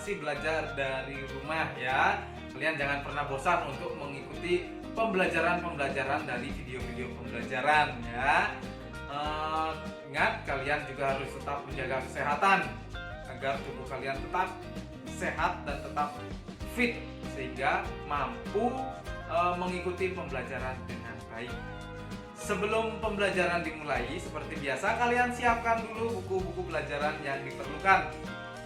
masih belajar dari rumah ya. Kalian jangan pernah bosan untuk mengikuti pembelajaran dari video-video pembelajaran ya. Ingat, kalian juga harus tetap menjaga kesehatan agar tubuh kalian tetap sehat dan tetap fit sehingga mampu mengikuti pembelajaran dengan baik. Sebelum pembelajaran dimulai, seperti biasa kalian siapkan dulu buku-buku pelajaran yang diperlukan,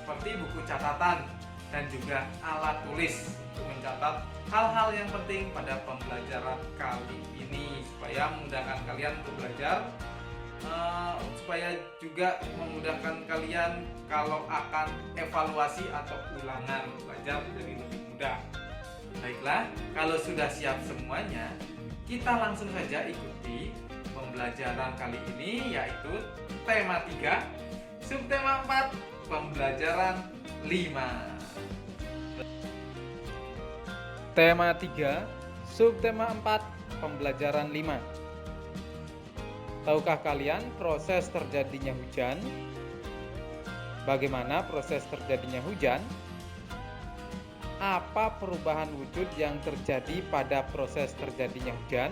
seperti buku catatan dan juga alat tulis untuk mencatat hal-hal yang penting pada pembelajaran kali ini supaya memudahkan kalian untuk belajar, supaya juga memudahkan kalian kalau akan evaluasi atau ulangan belajar jadi lebih mudah. Baiklah, kalau sudah siap semuanya, kita langsung saja ikuti pembelajaran kali ini, yaitu tema 3, subtema 4, pembelajaran 5. Tema 3, subtema 4, pembelajaran 5. Tahukah kalian proses terjadinya hujan? Bagaimana proses terjadinya hujan? Apa perubahan wujud yang terjadi pada proses terjadinya hujan?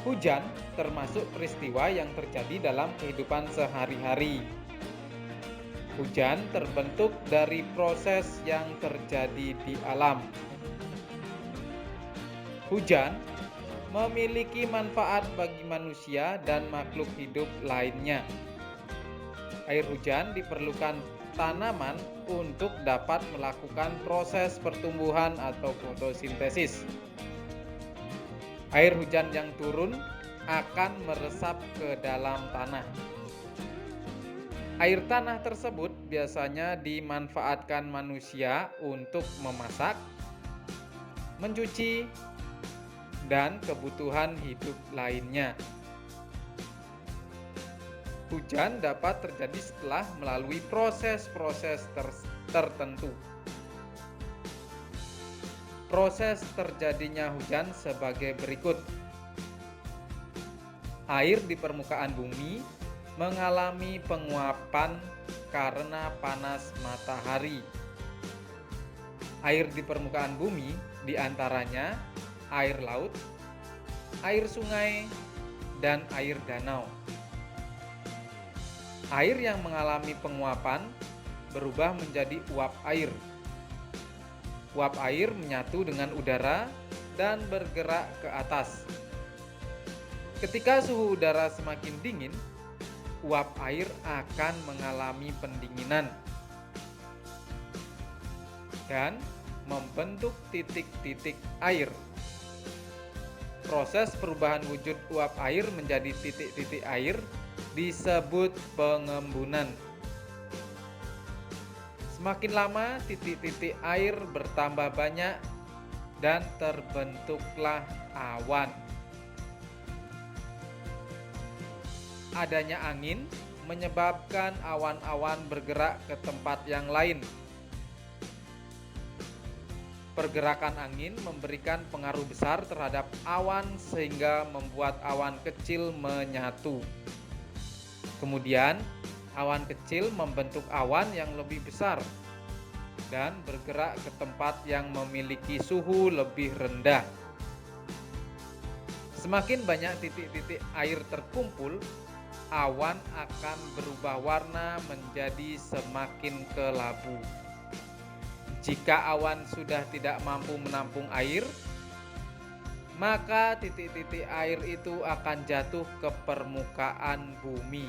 Hujan termasuk peristiwa yang terjadi dalam kehidupan sehari-hari. Hujan terbentuk dari proses yang terjadi di alam. Hujan memiliki manfaat bagi manusia dan makhluk hidup lainnya. Air hujan diperlukan tanaman untuk dapat melakukan proses pertumbuhan atau fotosintesis. Air hujan yang turun akan meresap ke dalam tanah. Air tanah tersebut biasanya dimanfaatkan manusia untuk memasak, mencuci, dan kebutuhan hidup lainnya. Hujan dapat terjadi setelah melalui proses-proses tertentu. Proses terjadinya hujan sebagai berikut. Air di permukaan bumi mengalami penguapan karena panas matahari. Air di permukaan bumi diantaranya air laut, air sungai, dan air danau. Air yang mengalami penguapan berubah menjadi uap air. Uap air menyatu dengan udara dan bergerak ke atas. Ketika suhu udara semakin dingin, uap air akan mengalami pendinginan dan membentuk titik-titik air. Proses perubahan wujud uap air menjadi titik-titik air disebut pengembunan. Semakin lama titik-titik air bertambah banyak dan terbentuklah awan. Adanya angin menyebabkan awan-awan bergerak ke tempat yang lain. Pergerakan angin memberikan pengaruh besar terhadap awan sehingga membuat awan kecil menyatu. Kemudian, awan kecil membentuk awan yang lebih besar dan bergerak ke tempat yang memiliki suhu lebih rendah. Semakin banyak titik-titik air terkumpul, awan akan berubah warna menjadi semakin kelabu. Jika awan sudah tidak mampu menampung air, maka titik-titik air itu akan jatuh ke permukaan bumi.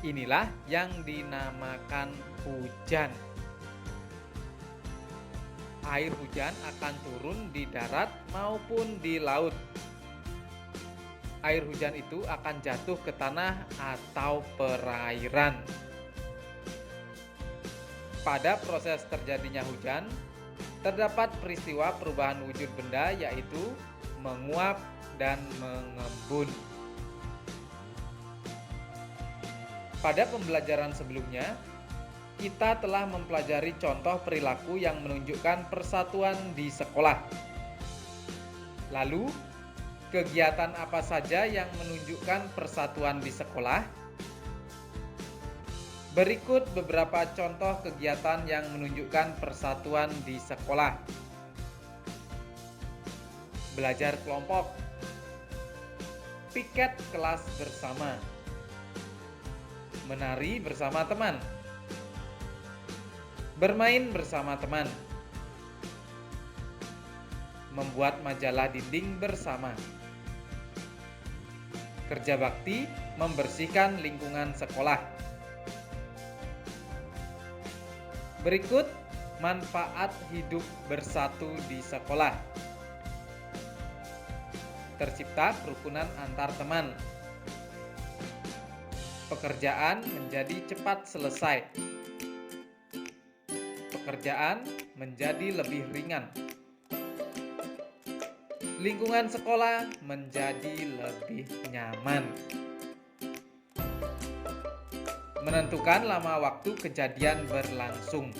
Inilah yang dinamakan hujan. Air hujan akan turun di darat maupun di laut. Air hujan itu akan jatuh ke tanah atau perairan. Pada proses terjadinya hujan, terdapat peristiwa perubahan wujud benda, yaitu menguap dan mengembun. Pada pembelajaran sebelumnya, kita telah mempelajari contoh perilaku yang menunjukkan persatuan di sekolah. Lalu, kegiatan apa saja yang menunjukkan persatuan di sekolah? Berikut beberapa contoh kegiatan yang menunjukkan persatuan di sekolah. Belajar kelompok, piket kelas bersama, menari bersama teman, bermain bersama teman, membuat majalah dinding bersama, kerja bakti membersihkan lingkungan sekolah. Berikut manfaat hidup bersatu di sekolah. Tercipta kerukunan antar teman. Pekerjaan menjadi cepat selesai. Pekerjaan menjadi lebih ringan. Lingkungan sekolah menjadi lebih nyaman. Menentukan lama waktu kejadian berlangsung.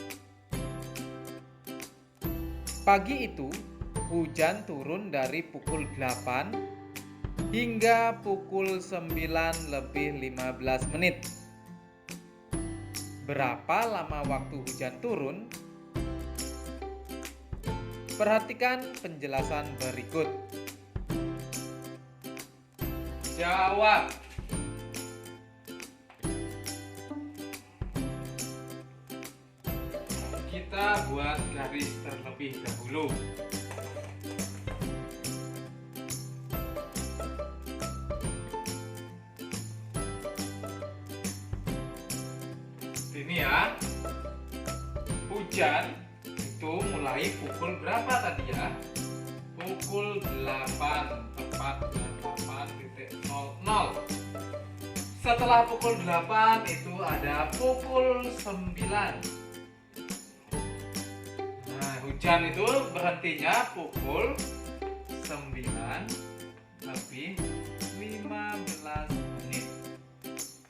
Pagi itu, hujan turun dari pukul 8 hingga pukul 9:15 menit. Berapa lama waktu hujan turun? Perhatikan penjelasan berikut. Jawab. Kita buat garis terlebih dahulu. Ini ya, hujan itu mulai pukul berapa tadi ya? Pukul 8, tepat 8.00. Setelah pukul 8 itu ada pukul 9. Nah, hujan itu berhentinya pukul 9:15 menit.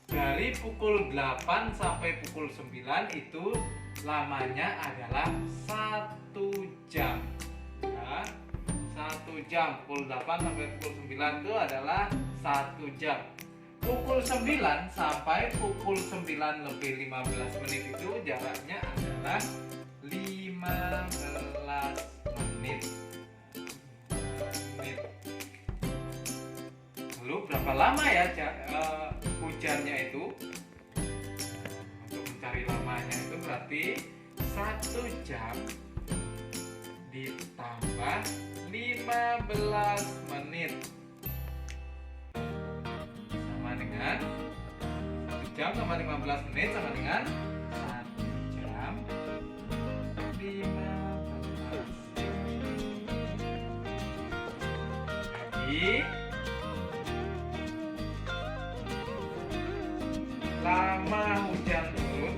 Dari pukul 8 sampai pukul 9 itu lamanya adalah 1 jam. Ya, 1 jam. Pukul 8 sampai pukul 9 itu adalah 1 jam. Pukul 9 sampai pukul 9:15 menit itu jaraknya adalah 15 menit. Lalu berapa lama ya hujannya itu? Untuk mencari lamanya itu berarti 1 jam ditambah 15 menit sama dengan 1 jam tambah 15 menit sama dengan 1 jam 15. Jadi lama hujan turun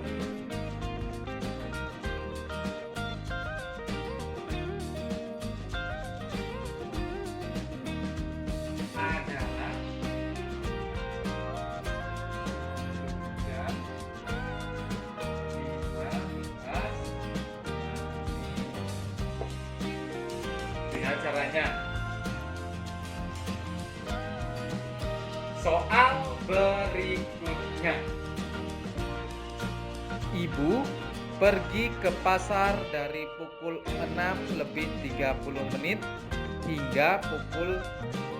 adalah hujan 15 menit. Lihat caranya. Soal berikutnya. Ibu pergi ke pasar dari pukul 6:30 menit hingga pukul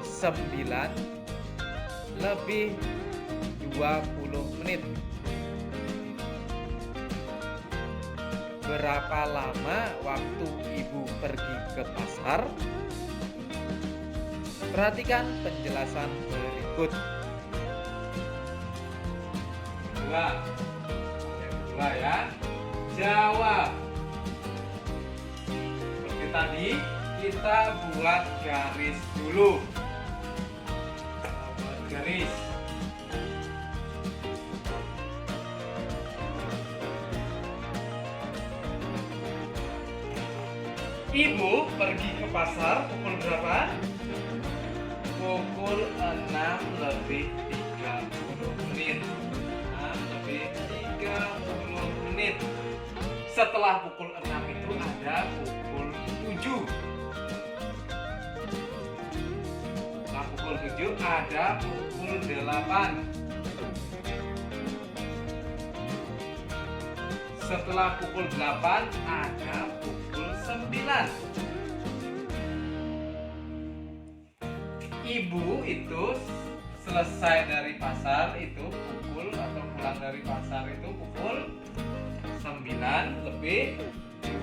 9:20 menit. Berapa lama waktu ibu pergi ke pasar? Perhatikan penjelasan berikut. Dua ya. Jawab. Seperti tadi kita buat garis dulu. Buat garis. Ibu pergi ke pasar pukul berapa? Pukul 6:30 menit. 6:30 menit. Setelah pukul 6 itu ada pukul 7. Setelah pukul 7 ada pukul 8. Setelah pukul 8 ada pukul 9. Ibu itu selesai dari pasar itu pukul, atau pulang dari pasar itu pukul 9 lebih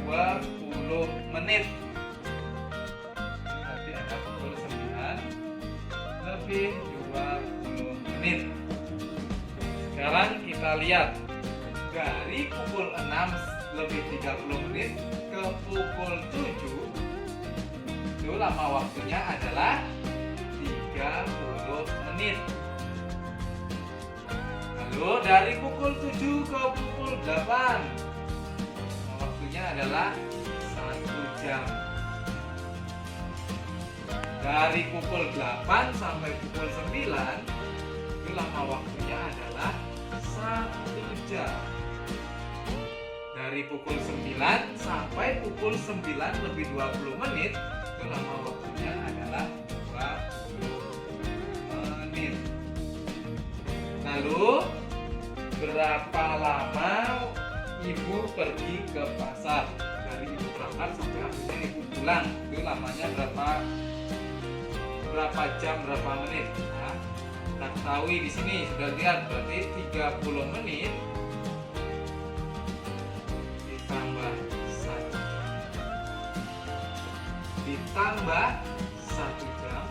20 menit. Nanti ada pukul 9 lebih 20 menit. Sekarang kita lihat dari pukul 6 lebih 30 menit ke pukul 7 itu lama waktunya adalah 30 menit. Lalu dari pukul 7 ke pukul 8 waktunya adalah 1 jam. Dari pukul 8 sampai pukul 9 itu lama waktunya adalah 1 jam. Dari pukul 9 sampai pukul 9 lebih 20 menit itu lama waktunya adalah 20 menit. Lalu berapa lama ibu pergi ke pasar? Dari ibu berangkat sampai akhirnya ibu pulang itu lamanya berapa jam, berapa menit? Nah, kita ketahui di sini sudah lihat, berarti 30 menit ditambah 1 jam ditambah 1 jam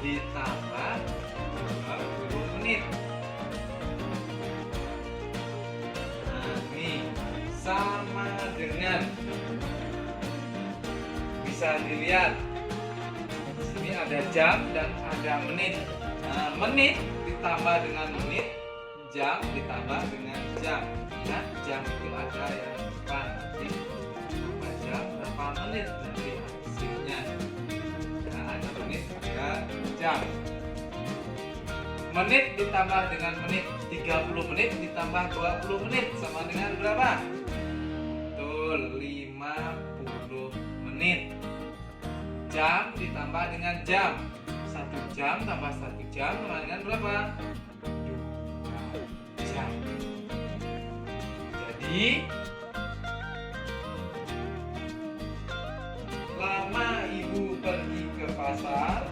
ditambah 20 menit. Nah, ini sama dengan, bisa dilihat di sini ada jam dan ada menit. Nah, menit ditambah dengan menit, jam ditambah dengan jam. Nah, jam itu ada yang depan, nanti berapa jam, berapa menit nanti hasilnya. Nah, ada menit, ada jam. Menit ditambah dengan menit, 30 menit ditambah 20 menit sama dengan berapa? Betul, 50 menit. Jam ditambah dengan jam, 1 jam tambah 1 jam sama dengan berapa? 2 jam. Jadi lama ibu pergi ke pasar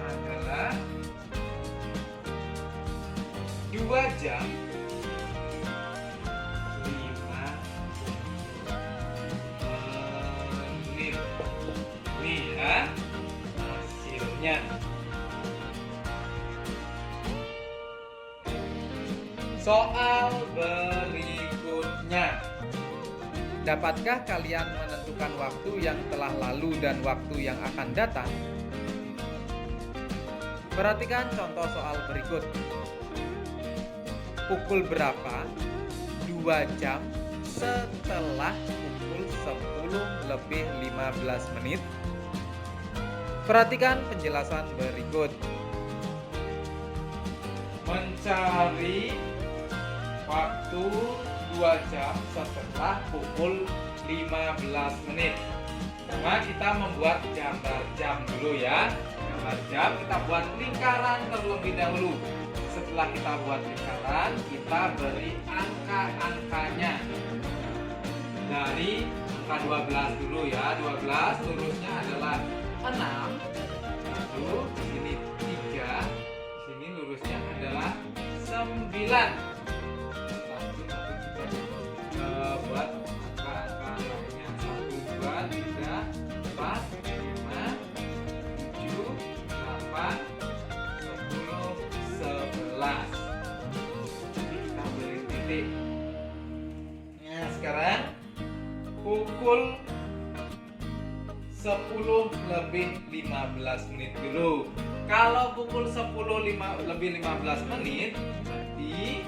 adalah 2 jam 5 menit. Nih ya hasilnya. Soal berikutnya. Dapatkah kalian menentukan waktu yang telah lalu dan waktu yang akan datang? Perhatikan contoh soal berikut. Pukul berapa 2 jam setelah pukul 10 lebih 15 menit? Perhatikan penjelasan berikut. Mencari waktu 2 jam setelah pukul 15 menit. Pertama kita membuat gambar jam dulu ya. Gambar jam kita buat lingkaran terlebih dahulu. Setelah kita buat lingkaran, kita beri angka-angkanya. Dari angka 12 dulu ya. 12 lurusnya adalah 6. Lalu di sini 3. Di sini lurusnya adalah 9. Lalu kita buat angka-angka lainnya. 1, 2, 3, 4, 5, 7, 8, 10, 11. Jadi kita beri titik. Nah, sekarang pukul 10 lebih 15 menit dulu. Kalau pukul 10 lebih 15 menit, berarti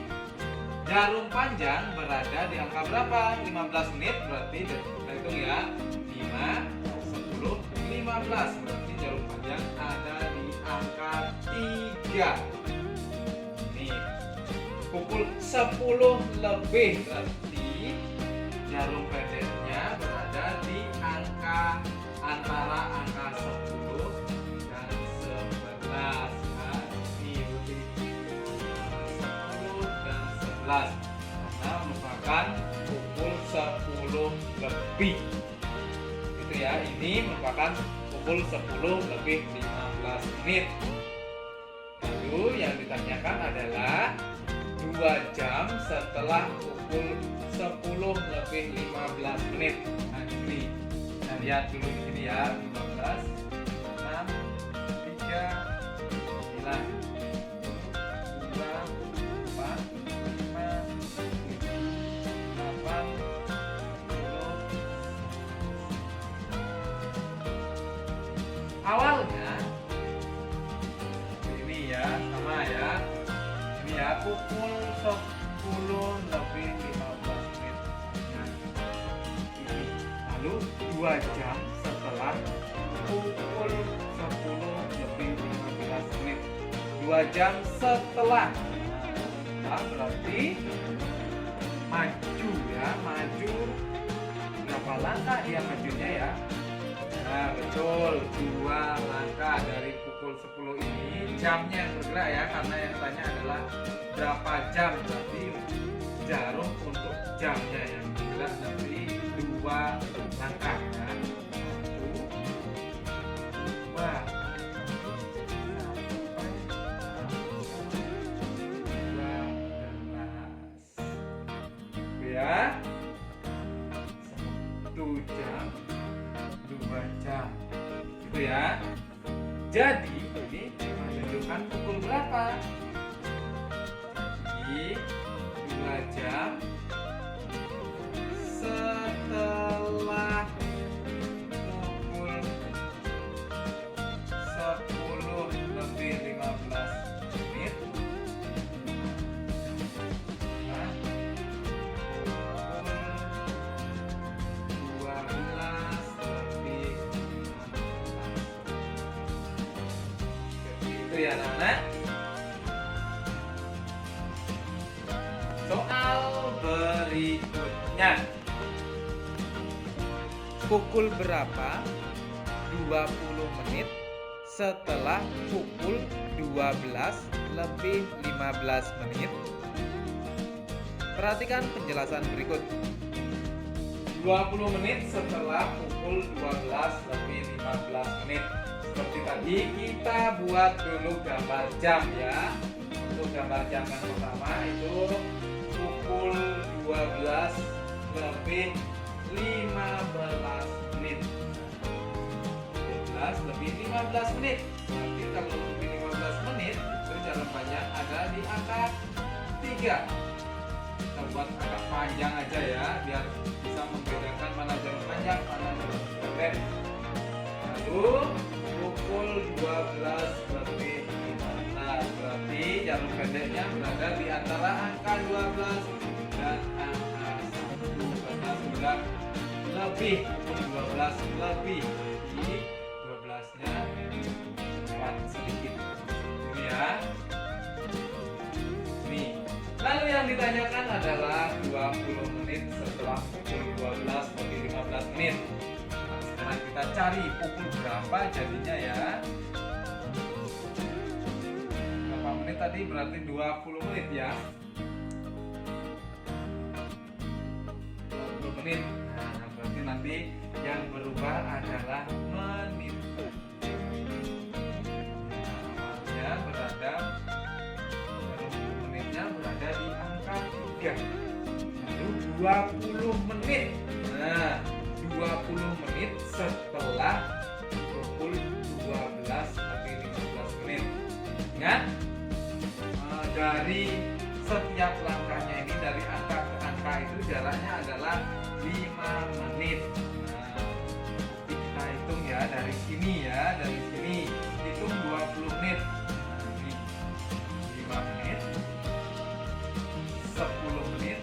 jarum panjang berada di angka berapa? 15 menit, berarti kita hitung ya. 5, 10, 15. Berarti jarum panjang ada di angka 3. Nih. pukul 10 lebih, berarti jarum pendeknya berada di antara angka 10 dan 11 ya. Ini berarti 10 dan 11 karena merupakan pukul 10 lebih itu ya. Ini merupakan pukul 10 lebih 15 menit. Lalu yang ditanyakan adalah 2 jam setelah pukul 10 lebih 15 menit. Nah ini kita lihat dulu di sini ya. 15, 6, 3, 9, 2, 4, 5, 6, 8, 10. Awalnya ini ya, sama ya. Ini ya, pukul 10 lebih 15 menit. Nah, ini. Lalu 2 jam setelah pukul 10 lebih 15 menit. 2 jam setelah. Nah, berarti maju ya, maju berapa langkah dia majunya ya? Nah betul, 2 langkah dari pukul 10 ini. Jamnya yang bergerak ya, karena yang tanya adalah berapa jam, berarti jarum untuk jamnya yang bergerak nanti 2 langkah ya. 1, 2, ya 1 jam 2 jam gitu ya. Jadi ini menunjukkan pukul berapa? Jadi 2 jam setelah pukul 10 lebih 15 menit. Nah, pukul 12 lebih 15. Itu ya anak-anak. Soal berikutnya. Pukul berapa 20 menit setelah pukul 12 lebih 15 menit? Perhatikan penjelasan berikut. 20 menit setelah pukul 12 lebih 15 menit. Seperti tadi kita buat dulu gambar jam ya. Untuk gambar jam yang pertama itu pukul 12 lebih 15 menit. 12 lebih 15 menit. Nanti kalau lebih 15 menit itu jarum panjang ada di angka 3. Kita buat angka panjang aja ya, biar bisa membedakan mana jarum panjang, mana jarum pendek. Lalu pukul 12 lebih 15, berarti jarum pendeknya berada di antara angka 12 dan angka 1 karena sudah lebih, pukul 12 lebih. Jadi 12-nya lewat sedikit. Ini ya. Nih. Lalu yang ditanyakan adalah 20 menit setelah pukul 12 lebih 15 menit. Nah, sekarang kita cari pukul berapa jadinya ya. Berapa menit tadi? Berarti 20 menit ya. 20 menit. Nah, berarti nanti yang berubah adalah menit. Nah, awalnya berada, menitnya berada di angka 3. Lalu 20 menit. Nah, 20 menit setelah pukul 12 lebih 15 menit. Ingat, dari setiap langkahnya ini, dari angka ke angka itu jaraknya adalah 5 menit. Nah, kita hitung ya dari sini ya, dari sini hitung 20 menit. Nah, ini 5 menit, 10 menit,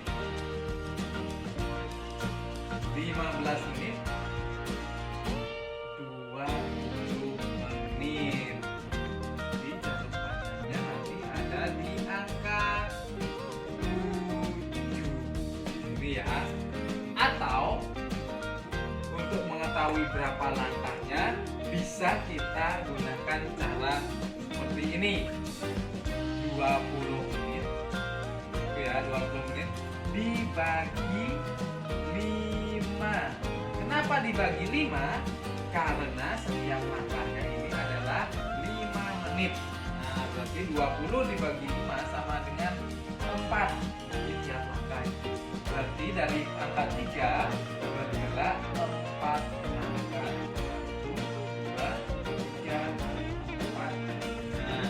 15 menit, 20 menit. Jadi jarum panjangnya nanti ada di angka Ini ya. Atau untuk mengetahui berapa langkahnya bisa kita gunakan cara seperti ini. 20 menit. Oke ya, 20 menit dibagi 5. Kenapa dibagi 5? Karena setiap langkahnya ini adalah 5 menit. Nah, berarti 20 dibagi 5 sama dengan 4 di tiap langkah. Berarti dari angka 3 bergerak 4 langkah. 1, 2, 3, 4. Nah,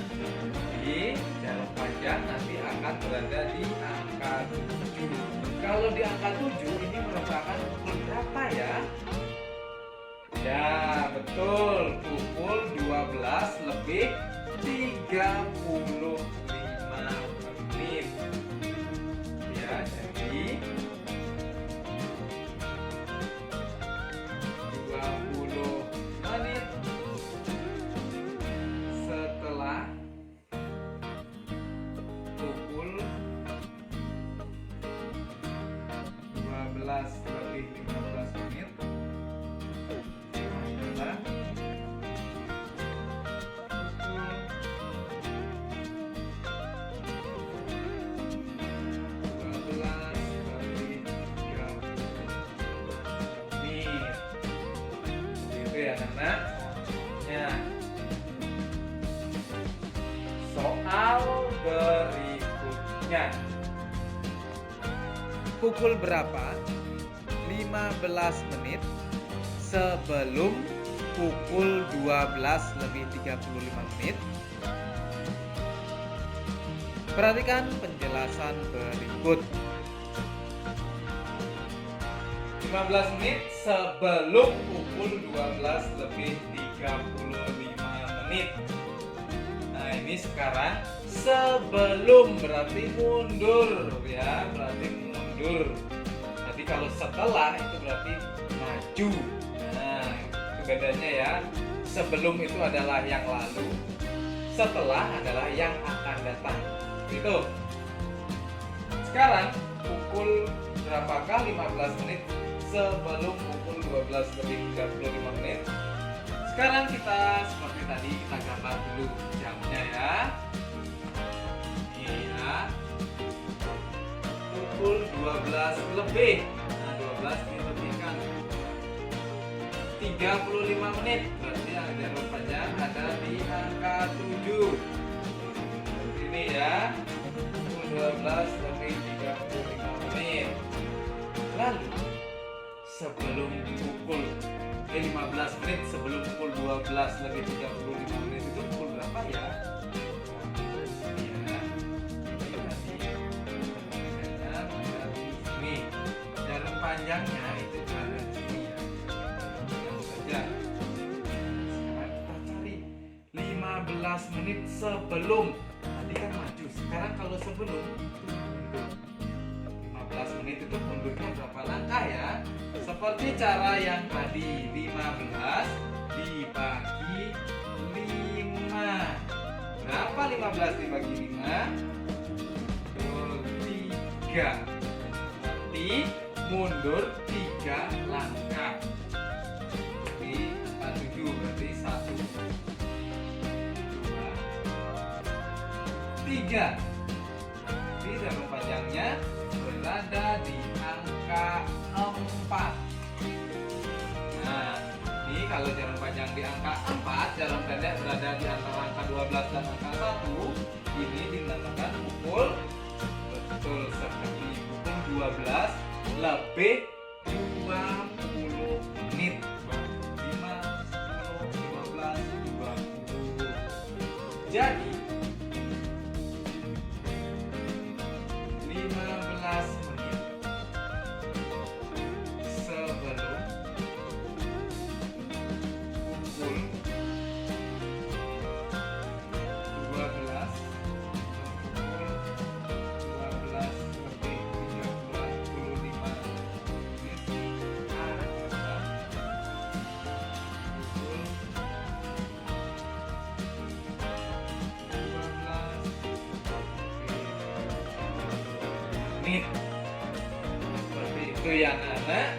di jarum panjang nanti akan berada di angka 7. Kalau di angka 7 ini merupakan pukul berapa ya? Ya, betul. Pukul 12 lebih 35 menit. Ya, jadi 20 menit setelah pukul 12 lebih 15 menit adalah ya anak-anak. Ya. Soal berikutnya. Pukul berapa 15 menit sebelum pukul 12 lebih 35 menit? Perhatikan penjelasan berikut. 15 menit sebelum pukul 12 lebih 35 menit. Nah, ini sekarang sebelum berarti mundur ya, berarti mundur. Jadi kalau setelah itu berarti maju. Nah, itu bedanya ya. Sebelum itu adalah yang lalu, setelah adalah yang akan datang. Gitu. Sekarang pukul berapakah 15 menit sebelum pukul 12 lebih 35 menit? Sekarang kita seperti tadi kita gambar dulu jamnya ya. Ini ya. Pukul 12 lebih. Nah, 12 dilebihkan 35 menit. Berarti yang jarum panjang ada di angka 7. Seperti ini ya. Pukul 12 lebih 35 menit. Lalu sebelum pukul 15 menit sebelum pukul 12 lebih 35 menit itu pukul berapa ya? Ini jarum panjangnya itu berada di sini ya. Yang saja. Sekarang kita cari 15 menit sebelum. Tadi kan maju. Sekarang kalau sebelum itu mundur. 15 menit itu mundurnya berapa langkah ya? Seperti cara yang tadi, 15 dibagi 5. Berapa 15 dibagi 5? 3. Berarti mundur 3 langkah. Di angka 7 berarti 1, 2, 3. Di jarum panjangnya berada di angka 4. Nah, ini kalau jarum panjang di angka 4, jarum pendek berada di antara angka 12 dan angka 1. Ini dinamakan pukul, betul sekali, pukul 12 lebih 20 menit. 5, 10, 15, 20. Jadi 15 menit sebelum pukul 12 pukul 12 lebih 35 menit adalah pukul 12 menit. Seperti Itu ya anak-anak.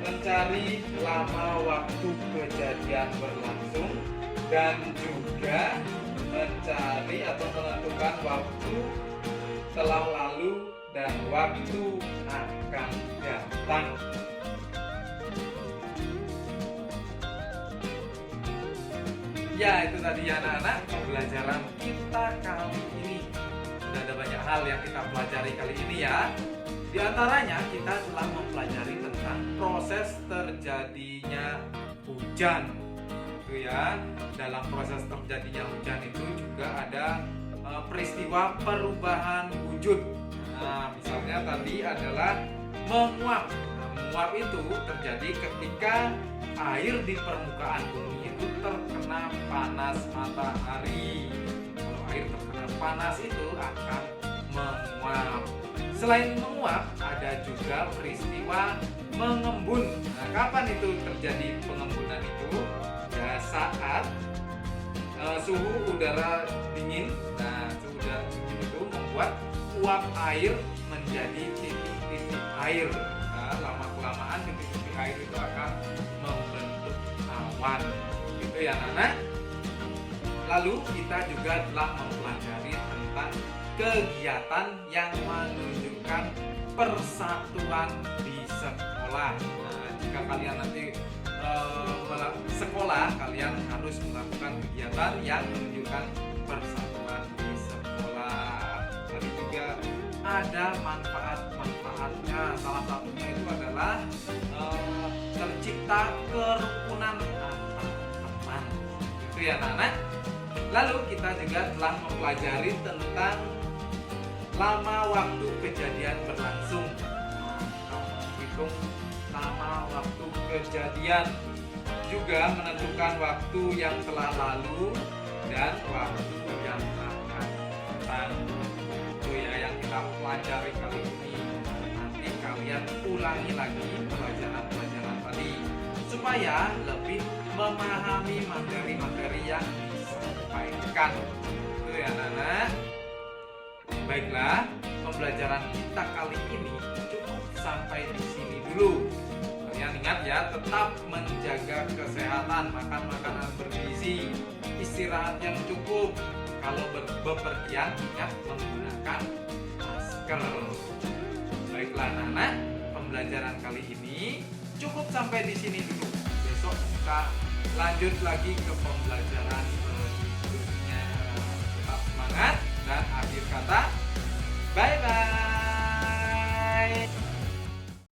Mencari lama waktu kejadian berlangsung dan juga mencari atau menentukan waktu telah lalu dan waktu akan datang. Ya, itu tadi anak-anak pembelajaran kita kali ini. Sudah ada banyak hal yang kita pelajari kali ini ya. Di antaranya kita telah mempelajari tentang proses terjadinya hujan. Itu ya. Dalam proses terjadinya hujan itu juga ada peristiwa perubahan wujud. Nah, misalnya tadi adalah menguap. Nah, menguap itu terjadi ketika air di permukaan bumi itu terkena panas matahari. Kalau air terkena panas itu akan menguap. Selain menguap, ada juga peristiwa mengembun. Nah, kapan itu terjadi pengembunan itu? Ya, saat suhu udara dingin. Nah, suhu udara dingin itu membuat uap air menjadi titik-titik air. Nah, lama-kelamaan titik-titik air itu akan membentuk awan. Gitu ya, anak-anak. Lalu kita juga telah mempelajari tentang kegiatan yang menunjukkan persatuan di sekolah. Nah, jika kalian nanti sekolah, kalian harus melakukan kegiatan yang menunjukkan persatuan di sekolah. Tadi juga ada manfaat-manfaatnya. Salah satunya itu adalah tercipta kerukunan antar teman. Itu ya, anak-anak. Lalu kita juga telah mempelajari tentang lama waktu kejadian berlangsung. Kita menghitung lama waktu kejadian, juga menentukan waktu yang telah lalu dan waktu yang akan datang. Itu ya yang kita pelajari kali ini. Nanti kalian ulangi lagi pelajaran-pelajaran tadi supaya lebih memahami materi-materi yang disampaikan. Itu ya anak-anak. Baiklah, pembelajaran kita kali ini cukup sampai di sini dulu. Kalian ingat ya, tetap menjaga kesehatan, makan makanan bergizi, istirahat yang cukup. Kalau bepergian, ingat menggunakan masker. Baiklah anak-anak, pembelajaran kali ini cukup sampai di sini dulu. Besok kita lanjut lagi ke pembelajaran berikutnya. Tetap semangat dan akhir kata